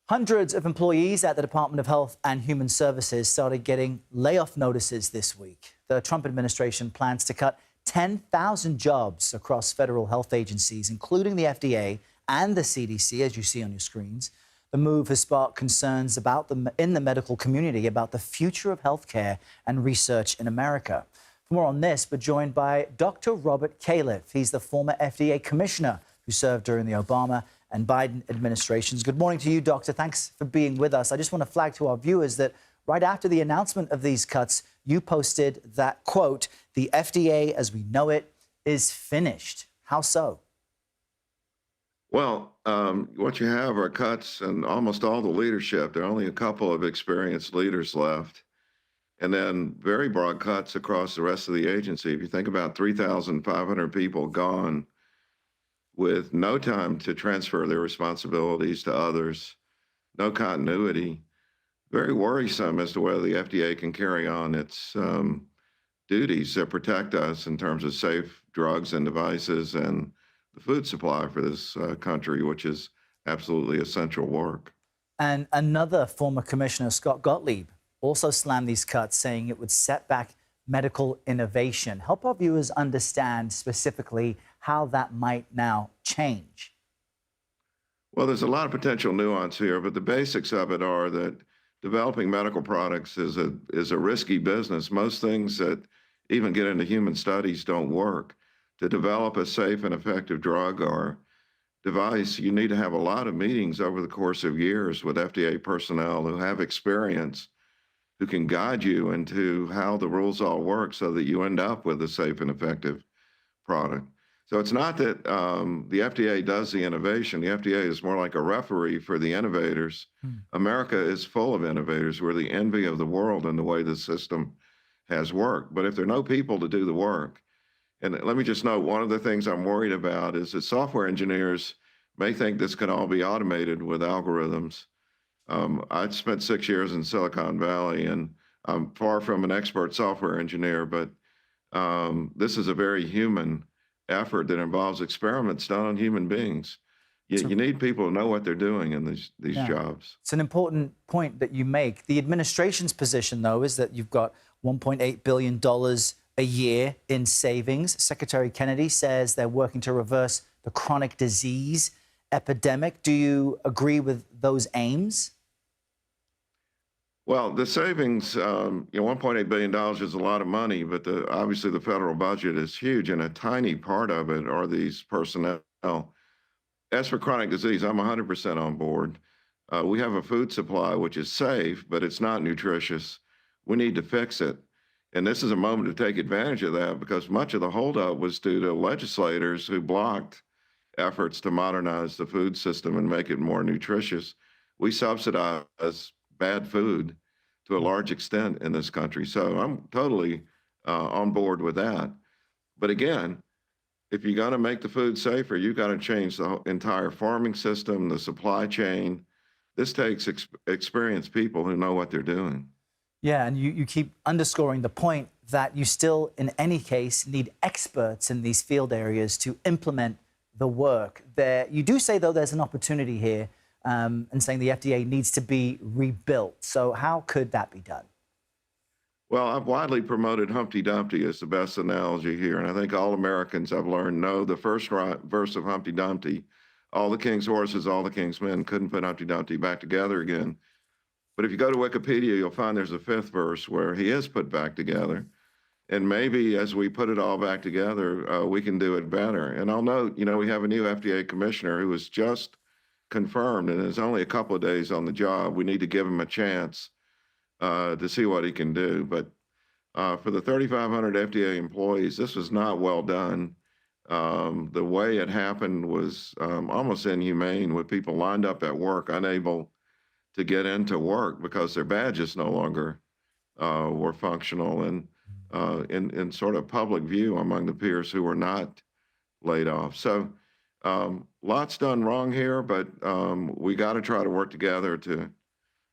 Hundreds of employees at the Department of Health and Human Services started getting layoff notices this week. The Trump administration plans to cut 10,000 jobs across federal health agencies, including the FDA and the CDC, as you see on your screens. The move has sparked concerns in the medical community about the future of healthcare and research in America. For more on this, we're joined by Dr. Robert Califf. He's the former FDA commissioner who served during the Obama and Biden administrations. Good morning to you, Doctor. Thanks for being with us. I just want to flag to our viewers that right after the announcement of these cuts, you posted that, quote, "The FDA as we know it is finished." How so? Well, what you have are cuts in almost all the leadership. There are only a couple of experienced leaders left. And then very broad cuts across the rest of the agency. If you think about 3,500 people gone with no time to transfer their responsibilities to others, no continuity, very worrisome as to whether the FDA can carry on its duties that protect us in terms of safe drugs and devices and the food supply for this country, which is absolutely essential work. And another former commissioner, Scott Gottlieb, also slammed these cuts, saying it would set back medical innovation. Help our viewers understand specifically how that might now change. Well, there's a lot of potential nuance here, but the basics of it are that developing medical products is a risky business. Most things that even get into human studies don't work. To develop a safe and effective drug or device, you need to have a lot of meetings over the course of years with FDA personnel who have experience, who can guide you into how the rules all work so that you end up with a safe and effective product. So it's not that the FDA does the innovation. The FDA is more like a referee for the innovators. America is full of innovators. We're the envy of the world in the way the system has worked. But if there are no people to do the work, and let me just note, one of the things I'm worried about is that software engineers may think this can all be automated with algorithms. I spent 6 years in Silicon Valley, and I'm far from an expert software engineer, but this is a very human effort that involves experiments done on human beings. You need people to know what they're doing in these jobs. It's an important point that you make. The administration's position, though, is that you've got $1.8 billion a year in savings. Secretary Kennedy says they're working to reverse the chronic disease epidemic. Do you agree with those aims? Well, the savings, $1.8 billion is a lot of money, but obviously the federal budget is huge, and a tiny part of it are these personnel. As for chronic disease, I'm 100% on board. We have a food supply which is safe, but it's not nutritious. We need to fix it. And this is a moment to take advantage of that because much of the holdup was due to legislators who blocked efforts to modernize the food system and make it more nutritious. We subsidize bad food to a large extent in this country. So I'm totally on board with that. But again, if you're going to make the food safer, you've got to change the entire farming system, the supply chain. This takes experienced people who know what they're doing. Yeah, and you keep underscoring the point that you still, in any case, need experts in these field areas to implement the work. You do say, though, there's an opportunity here and saying the FDA needs to be rebuilt. So how could that be done? Well, I've widely promoted Humpty Dumpty as the best analogy here. And I think all Americans, I've learned, know the first verse of Humpty Dumpty. All the king's horses, all the king's men couldn't put Humpty Dumpty back together again. But if you go to Wikipedia, you'll find there's a fifth verse where he is put back together. And maybe as we put it all back together, we can do it better. And I'll note, we have a new FDA commissioner who was just confirmed and is only a couple of days on the job. We need to give him a chance to see what he can do. But for the 3,500 FDA employees, this was not well done. The way it happened was almost inhumane, with people lined up at work, unable to get into work because their badges no longer were functional and in sort of public view among the peers who were not laid off. So lots done wrong here, but we got to try to work together to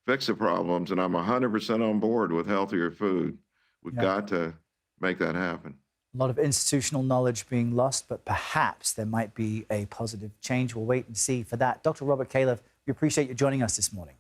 fix the problems. And I'm 100% on board with healthier food. We've got to make that happen. A lot of institutional knowledge being lost, but perhaps there might be a positive change. We'll wait and see for that. Dr. Robert Califf, We appreciate you joining us this morning.